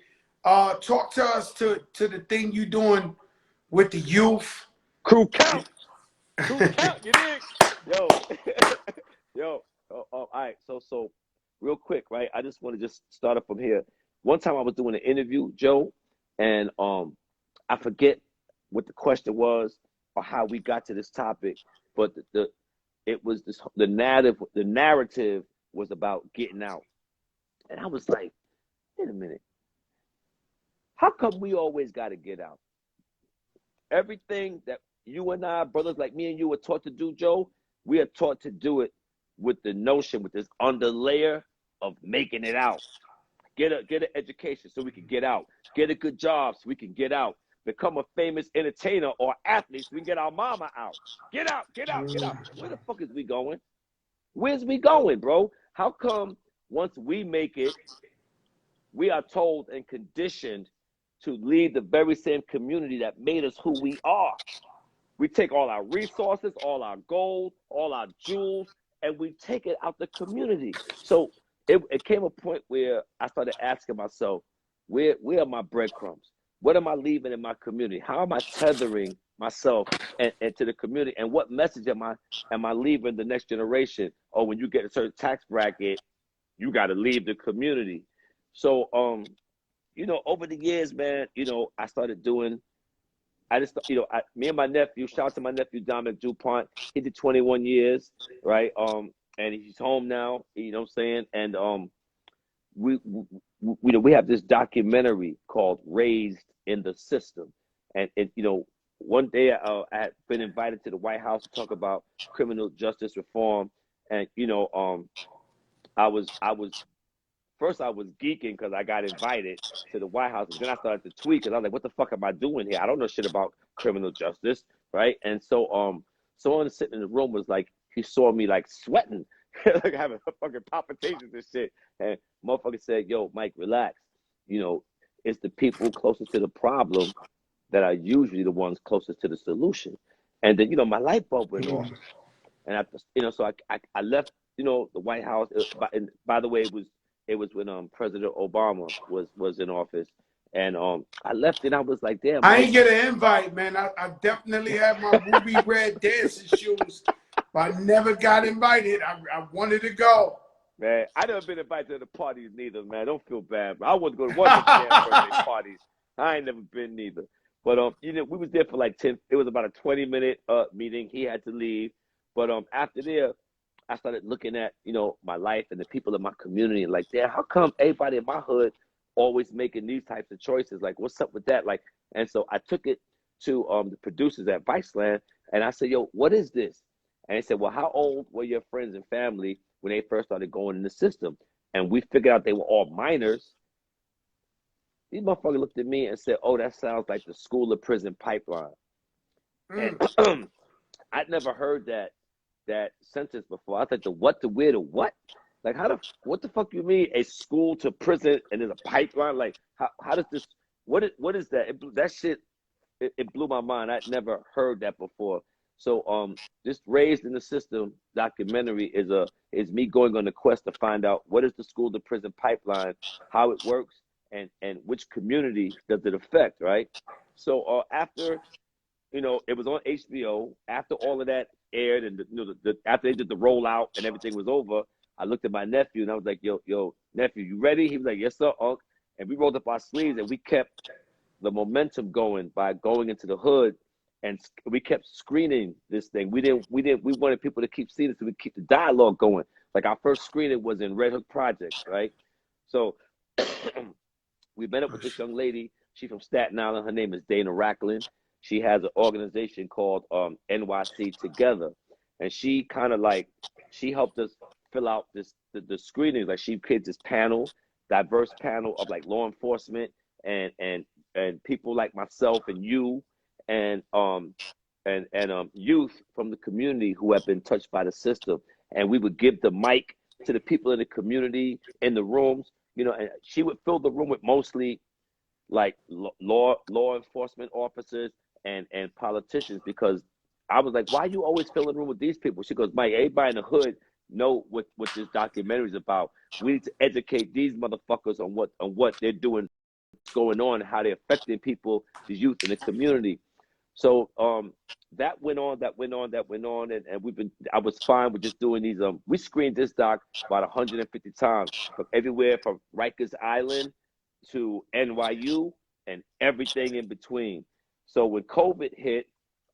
Talk to us to the thing you're doing with the youth. Crew count, you dig? Yo, yo. All right. So real quick, right? I just want to just start up from here. One time I was doing an interview, Joe, and I forget what the question was or how we got to this topic, but the narrative was about getting out. And I was like, wait a minute. How come we always got to get out? Everything that you and I, brothers like me and you, were taught to do, Joe, we are taught to do it with the notion, with this underlayer of making it out. Get an education so we can get out. Get a good job so we can get out. Become a famous entertainer or athlete so we can get our mama out. Get out. Where the fuck is we going? Where's we going, bro? How come once we make it, we are told and conditioned to leave the very same community that made us who we are? We take all our resources, all our gold, all our jewels, and we take it out the community. So it came a point where I started asking myself, where are my breadcrumbs? What am I leaving in my community? How am I tethering myself and to the community? And what message am I leaving the next generation? Or when you get a certain tax bracket, you got to leave the community. So, over the years, man, I started doing. Me and my nephew, shout out to my nephew Dominic DuPont. He did 21 years, right? And he's home now. You know what I'm saying? And we have this documentary called "Raised in the System," and one day I had been invited to the White House to talk about criminal justice reform, and I was first I was geeking because I got invited to the White House, and then I started to tweet because I was like, what the fuck am I doing here? I don't know shit about criminal justice, right? And so someone sitting in the room was like, he saw me like sweating, like having fucking palpitations and shit, and motherfucker said, yo, Mike, relax. It's the people closest to the problem that are usually the ones closest to the solution. And then, my light bulb went off. And after, so I left, the White House. And by the way, it was when President Obama was in office. And I left and I was like, damn. I ain't get an invite, man. I definitely had my ruby red dancing shoes, but I never got invited. I wanted to go. Man, I never been invited to the parties neither, man. Don't feel bad. But I want to go to one of the damn birthday parties. I ain't never been neither. But we was there for like 10. It was about a 20-minute meeting. He had to leave. But after there, I started looking at my life and the people in my community, and like, damn, how come everybody in my hood always making these types of choices? Like, what's up with that? Like, and so I took it to the producers at Viceland, and I said, yo, what is this? And they said, well, how old were your friends and family when they first started going in the system? And we figured out they were all minors. These motherfuckers looked at me and said, oh, that sounds like the school to prison pipeline. And I'd never heard that sentence before. I thought, the what, the where, the what? Like, what the fuck you mean a school to prison and there's a pipeline? Like, how does this, what is that? That shit, it blew my mind. I'd never heard that before. So this Raised in the System documentary is me going on a quest to find out what is the school to prison pipeline, how it works, and which community does it affect, right? So after, it was on HBO, after all of that aired and after they did the rollout and everything was over, I looked at my nephew and I was like, yo, nephew, you ready? He was like, yes, sir, Unc. And we rolled up our sleeves and we kept the momentum going by going into the hood, and we kept screening this thing. We wanted people to keep seeing it so we keep the dialogue going. Like our first screening was in Red Hook Projects, right? So we met up with this young lady. She's from Staten Island. Her name is Dana Racklin. She has an organization called NYC Together. And she kind of like, she helped us fill out the screenings. Like she created this panel, diverse panel of like law enforcement and people like myself and you and youth from the community who have been touched by the system. And we would give the mic to the people in the community in the rooms, you know, and she would fill the room with mostly like law enforcement officers and politicians, because I was like, why you always fill the room with these people? She goes, Mike, everybody in the hood know what this documentary is about. We need to educate these motherfuckers on what they're doing, going on, how they're affecting people, the youth in the community. So that went on, and I was fine with just doing these. We screened this doc about 150 times, from everywhere from Rikers Island to NYU and everything in between. So when COVID hit,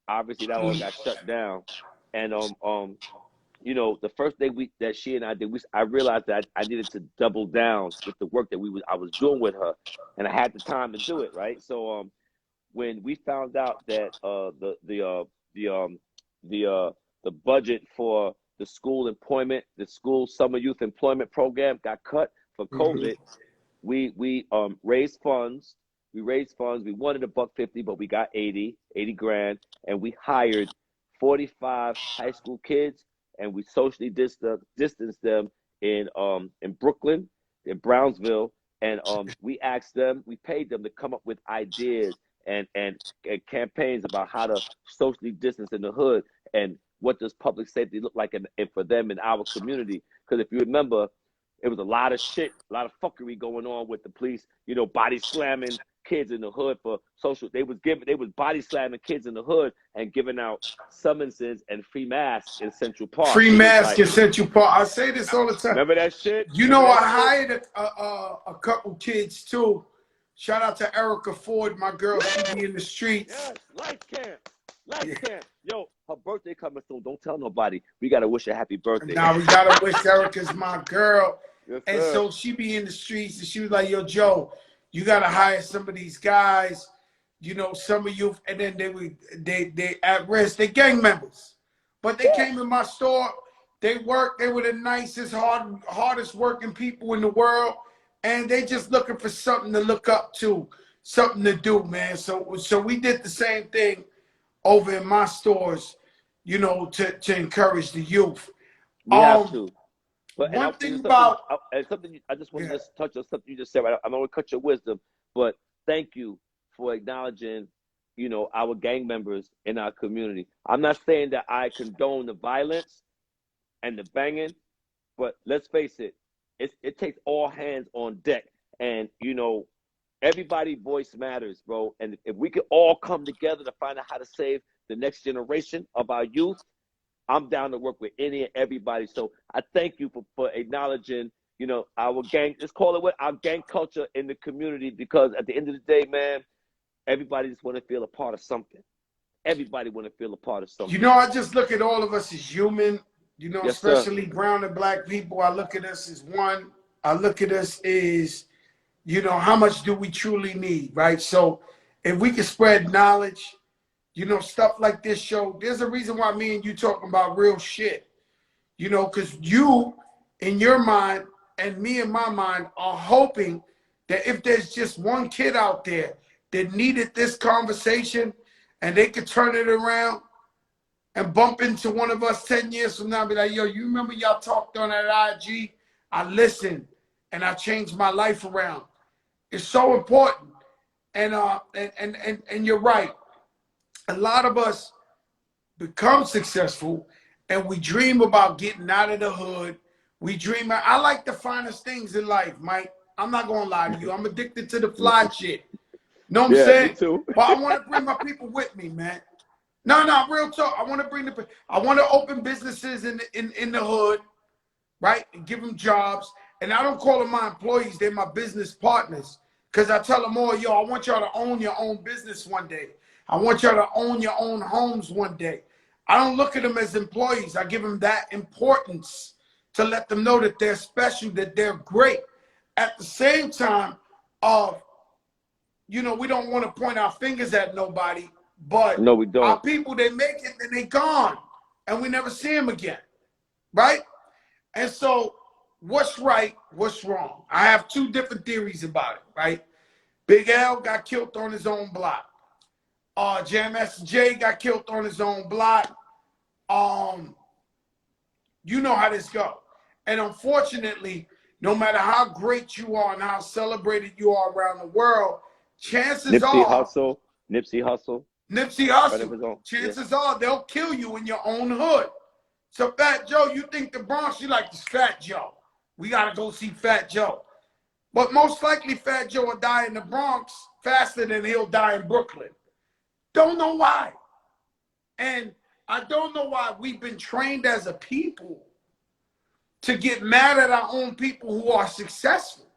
obviously that all got shut down, and you know, the first thing that she and I did, I realized that I needed to double down with the work that I was doing with her, and I had the time to do it, right? So when we found out that the budget for the school summer youth employment program got cut for COVID, we raised funds. We wanted $150, but we got 80 grand, and we hired 45 high school kids, and we socially distanced them in Brooklyn, in Brownsville, and we paid them to come up with ideas and campaigns about how to socially distance in the hood, and what does public safety look like and for them in our community. Because if you remember, it was a lot of shit, a lot of fuckery going on with the police, you know, body slamming kids in the hood for social. They was body slamming kids in the hood and giving out summonses and free masks in Central Park. Free masks in Central Park. I say this all the time. Remember that shit? You know, I hired a couple kids too. Shout out to Erica Ford, my girl. She be in the streets. Yes, life camp. Yo, her birthday coming soon. Don't tell nobody. We gotta wish her happy birthday. Now we gotta wish Erica's my girl. Yes, and so she be in the streets, and she was like, yo, Joe, you gotta hire some of these guys, you know, some of you, and then they at risk, they gang members. But they came in my store, they worked, they were the nicest, hardest working people in the world, and they just looking for something to look up to, something to do, man. So we did the same thing over in my stores, you know, to encourage the youth. We have to. But one thing about something I just want to just touch on something you just said. Right? I'm not going to cut your wisdom, but thank you for acknowledging, you know, our gang members in our community. I'm not saying that I condone the violence and the banging, but let's face it, it takes all hands on deck, and you know, everybody's voice matters, bro. And if we could all come together to find out how to save the next generation of our youth, I'm down to work with any and everybody. So I thank you for acknowledging, you know, our gang, let's call it our gang culture in the community, because at the end of the day, man, everybody just want to feel a part of something. Everybody want to feel a part of something. You know, I just look at all of us as human, you know, yes, especially sir. Brown and black people. I look at us as one. I look at us as, you know, how much do we truly need, right? So if we can spread knowledge, you know, stuff like this show, there's a reason why me and you talking about real shit, you know, because you in your mind and me in my mind are hoping that if there's just one kid out there that needed this conversation and they could turn it around and bump into one of us 10 years from now and be like, yo, you remember y'all talked on that IG? I listened and I changed my life around. It's so important. And you're right. A lot of us become successful and we dream about getting out of the hood. We dream. I like the finest things in life, Mike. I'm not going to lie to you. I'm addicted to the fly shit. Know what I'm saying? Me too. But I want to bring my people with me, man. No, real talk. I want to open businesses in the hood. right? And give them jobs. And I don't call them my employees. They're my business partners. Because I tell them all, yo, I want y'all to own your own business one day. I want y'all to own your own homes one day. I don't look at them as employees. I give them that importance to let them know that they're special, that they're great. At the same time, you know, we don't want to point our fingers at nobody, but no, we don't. our people, they make it and they gone, and we never see them again, right? And so what's right, what's wrong? I have two different theories about it, right? Big L got killed on his own block. Jam SJ got killed on his own block. You know how this go. And unfortunately, no matter how great you are and how celebrated you are around the world, chances are Nipsey Hussle. Chances are they'll kill you in your own hood. So Fat Joe, you think the Bronx, you like this Fat Joe. We gotta go see Fat Joe. But most likely Fat Joe will die in the Bronx faster than he'll die in Brooklyn. Don't know why. And I don't know why we've been trained as a people to get mad at our own people who are successful.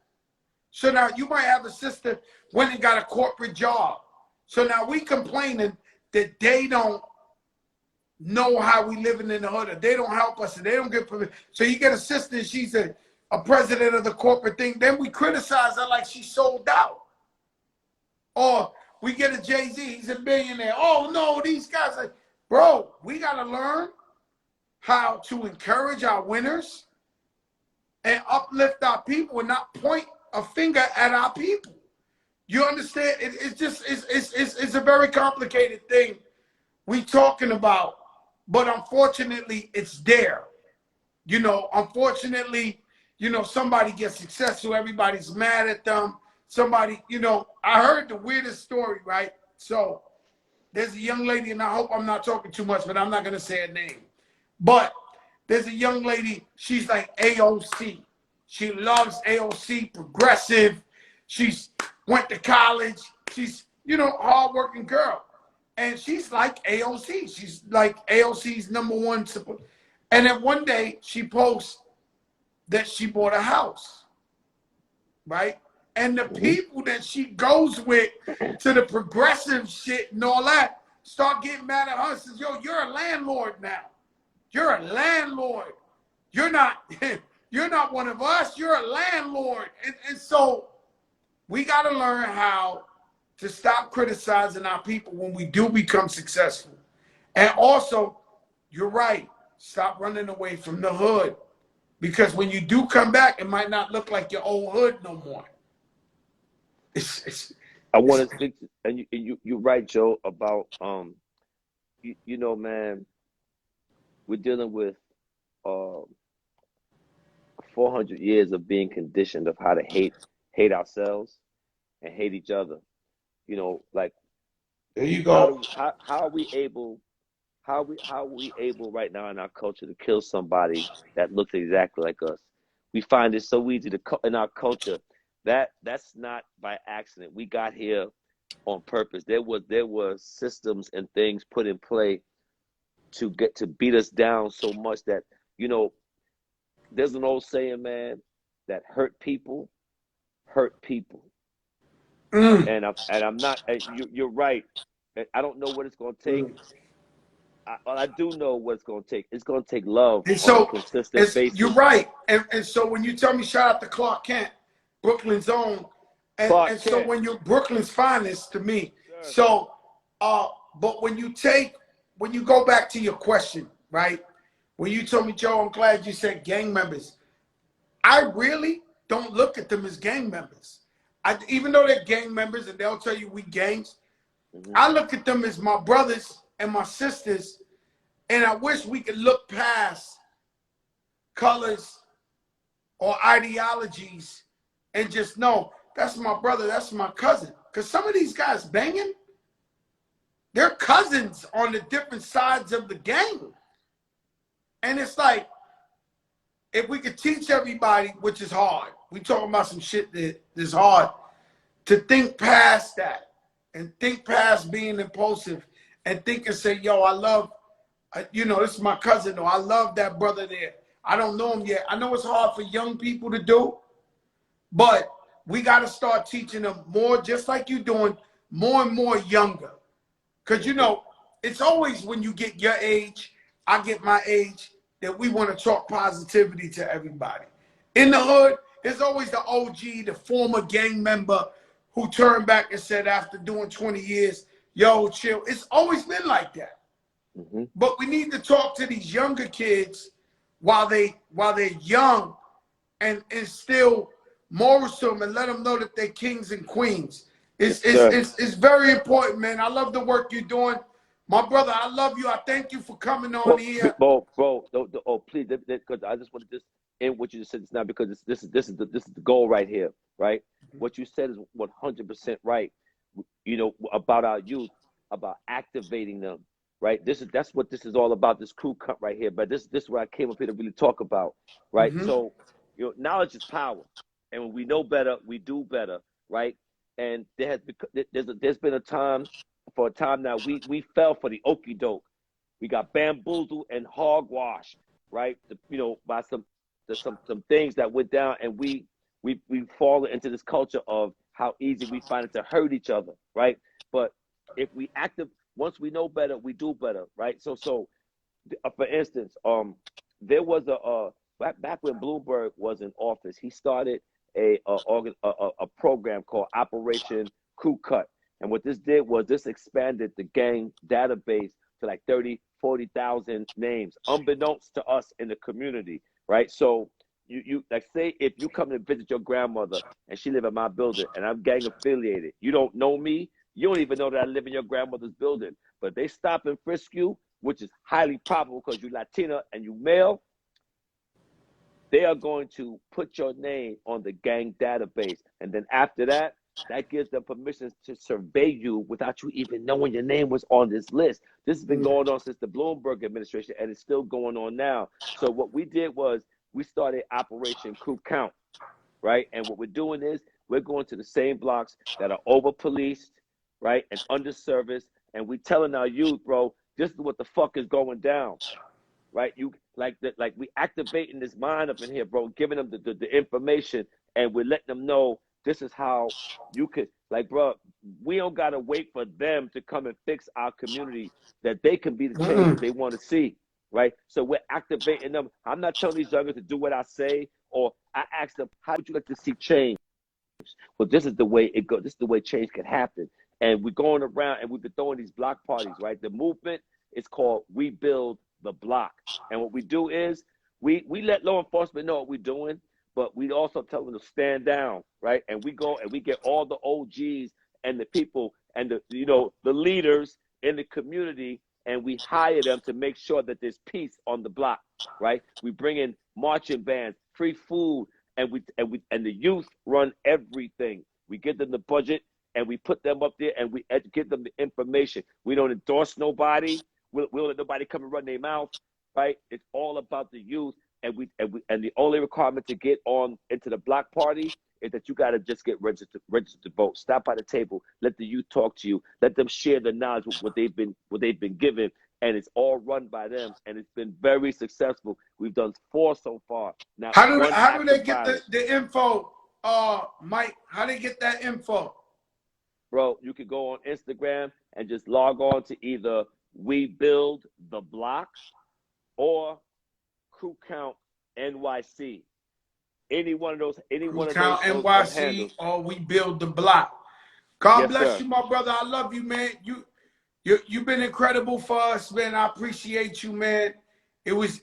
So now you might have a sister went and got a corporate job. So now we complaining that they don't know how we living in the hood, or they don't help us, and they don't get permission. So you get a sister, and she's a president of the corporate thing. Then we criticize her like she sold out. Or we get a Jay-Z, he's a billionaire. Oh no, these guys are, bro, we gotta learn how to encourage our winners and uplift our people and not point a finger at our people. You understand? It's a very complicated thing we talking about, but unfortunately it's there. You know, unfortunately, you know, somebody gets successful, everybody's mad at them. Somebody, you know, I heard the weirdest story, right? So there's a young lady, and I hope I'm not talking too much, but I'm not gonna say her name. But there's a young lady, she's like AOC. She loves AOC, progressive. She's went to college. She's, you know, hardworking girl. And she's like AOC. She's like AOC's #1 support. And then one day she posts that she bought a house, right? And the people that she goes with to the progressive shit and all that start getting mad at her and says, yo, you're a landlord now. You're a landlord. You're not one of us. You're a landlord. And so we got to learn how to stop criticizing our people when we do become successful. And also, you're right. Stop running away from the hood. Because when you do come back, it might not look like your old hood no more. I want to speak, and you're right, Joe, about you know, man, we're dealing with 400 years of being conditioned of how to hate ourselves and hate each other. You know, like, there you go. How are we able right now in our culture to kill somebody that looks exactly like us? We find it so easy to in our culture. That's not by accident. We got here on purpose. There was systems and things put in play to beat us down so much that, you know, there's an old saying, man, that hurt people hurt people. And I'm not. You're right. I don't know what it's going to take. I do know what it's going to take. It's going to take love on a consistent basis. You're right. And so when you tell me shout out to Clark Kent, Brooklyn's own, and so when you're Brooklyn's finest to me. Sure. So, but when you go back to your question, right? When you told me, Joe, I'm glad you said gang members. I really don't look at them as gang members. Even though they're gang members and they'll tell you we gangs, I look at them as my brothers and my sisters, and I wish we could look past colors or ideologies and just know that's my brother, that's my cousin. Because some of these guys banging, they're cousins on the different sides of the gang. And it's like, if we could teach everybody, which is hard, we talking about some shit that is hard, to think past that and think past being impulsive and think and say, yo, I love, you know, this is my cousin, or I love that brother there. I don't know them yet. I know it's hard for young people to do, but we got to start teaching them more, just like you're doing, more and more younger. Because, you know, it's always when you get your age, I get my age, that we want to talk positivity to everybody. In the hood, there's always the OG, the former gang member who turned back and said after doing 20 years, yo, chill. It's always been like that. Mm-hmm. But we need to talk to these younger kids while they're young and instill morals to them and let them know that they're kings and queens. It's very important, man. I love the work you're doing. My brother, I love you. I thank you for coming on here. Bro, please, because I just want to just end what you just said just now, because this is the goal right here, right? What you said is 100% right. You know, about our youth, about activating them, right? That's what this is all about. This crew cut right here, but this is what I came up here to really talk about, right? So, you know, knowledge is power, and when we know better, we do better, right? And there's been a time now we fell for the okie doke. We got bamboozled and hogwashed, right? You know, by some things that went down, and we fall into this culture of how easy we find it to hurt each other, right? But if we once we know better, we do better, right? So for instance, there was back when Bloomberg was in office, he started a program called Operation Crew Cut. And what this did was this expanded the gang database to like 40,000 names, unbeknownst to us in the community, right? So you like, say if you come to visit your grandmother and she live in my building and I'm gang affiliated, you don't know me, you don't even know that I live in your grandmother's building, but they stop and frisk you, which is highly probable because you're Latina and you male, they are going to put your name on the gang database. And then after that, that gives them permission to survey you without you even knowing your name was on this list. This has been going on since the Bloomberg administration, and it's still going on now. So what we did was we started Operation Crew Count, right? And what we're doing is we're going to the same blocks that are over-policed, right, and underserviced, and we telling our youth, bro, this is what the fuck is going down, right? You like we activating this mind up in here, bro, giving them the information, and we're letting them know this is how you could, like, bro, we don't got to wait for them to come and fix our community, that they can be the change that they want to see, right? So we're activating them. I'm not telling these youngers to do what I say, or I ask them, how would you like to see change? Well, this is the way it goes. This is the way change can happen. And we're going around and we've been throwing these block parties, right? The movement is called We Build the Block. And what we do is we let law enforcement know what we're doing, but we also tell them to stand down, right? And we go and we get all the OGs and the people and the leaders in the community, and we hire them to make sure that there's peace on the block, right? We bring in marching bands, free food, and the youth run everything. We give them the budget and we put them up there and we give them the information. We don't endorse nobody. We don't let nobody come and run their mouth, right? It's all about the youth. And the only requirement to get on into the block party is that you got to just get registered to vote. Stop by the table. Let the youth talk to you. Let them share the knowledge of what they've been given, and it's all run by them. And it's been very successful. We've done 4 so far. Now, how do they get the info, Mike? How do they get that info? Bro, you could go on Instagram and just log on to either We Build the Block or Crew Count NYC. Any one of those NYC handles. or We Build the Block. God bless sir. you, my brother. I love you, man. You've been incredible for us, man. I appreciate you, man. It was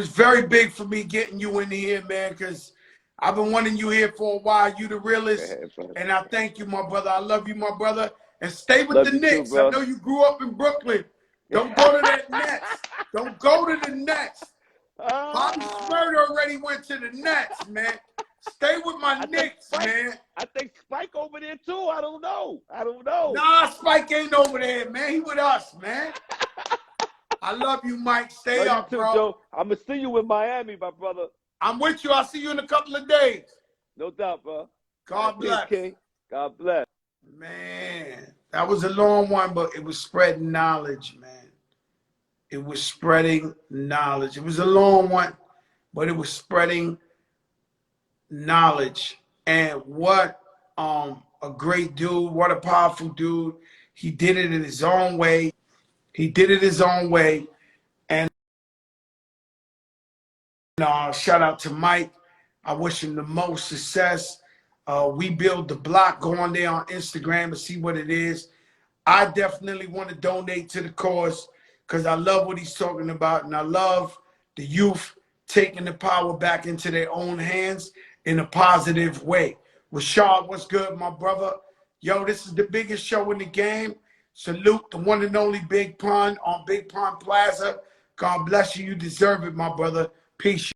very big for me getting you in here, man, because I've been wanting you here for a while. You the realest, and I thank you, my brother. I love you, my brother. And stay with the Knicks. Too, I know you grew up in Brooklyn. Don't go to that Nets. Don't go to the Nets. Bobby Smurda already went to the Nets, man. Stay with my Knicks, man. I think Spike over there too. I don't know. Nah, Spike ain't over there, man. He with us, man. I love you, Mike. Stay up, too, bro. Joe. I'm gonna see you in Miami, my brother. I'm with you. I'll see you in a couple of days. No doubt, bro. God bless. King. God bless. Man, that was a long one, but it was spreading knowledge, man. It was spreading knowledge. It was a long one, but it was spreading knowledge. And what a great dude, what a powerful dude. He did it in his own way. He did it his own way. And shout out to Mike. I wish him the most success. We build the block. Go on there on Instagram and see what it is. I definitely want to donate to the cause because I love what he's talking about, and I love the youth taking the power back into their own hands in a positive way. Rashad, what's good, my brother? Yo, this is the biggest show in the game. Salute the one and only Big Pun on Big Pun Plaza. God bless you. You deserve it, my brother. Peace.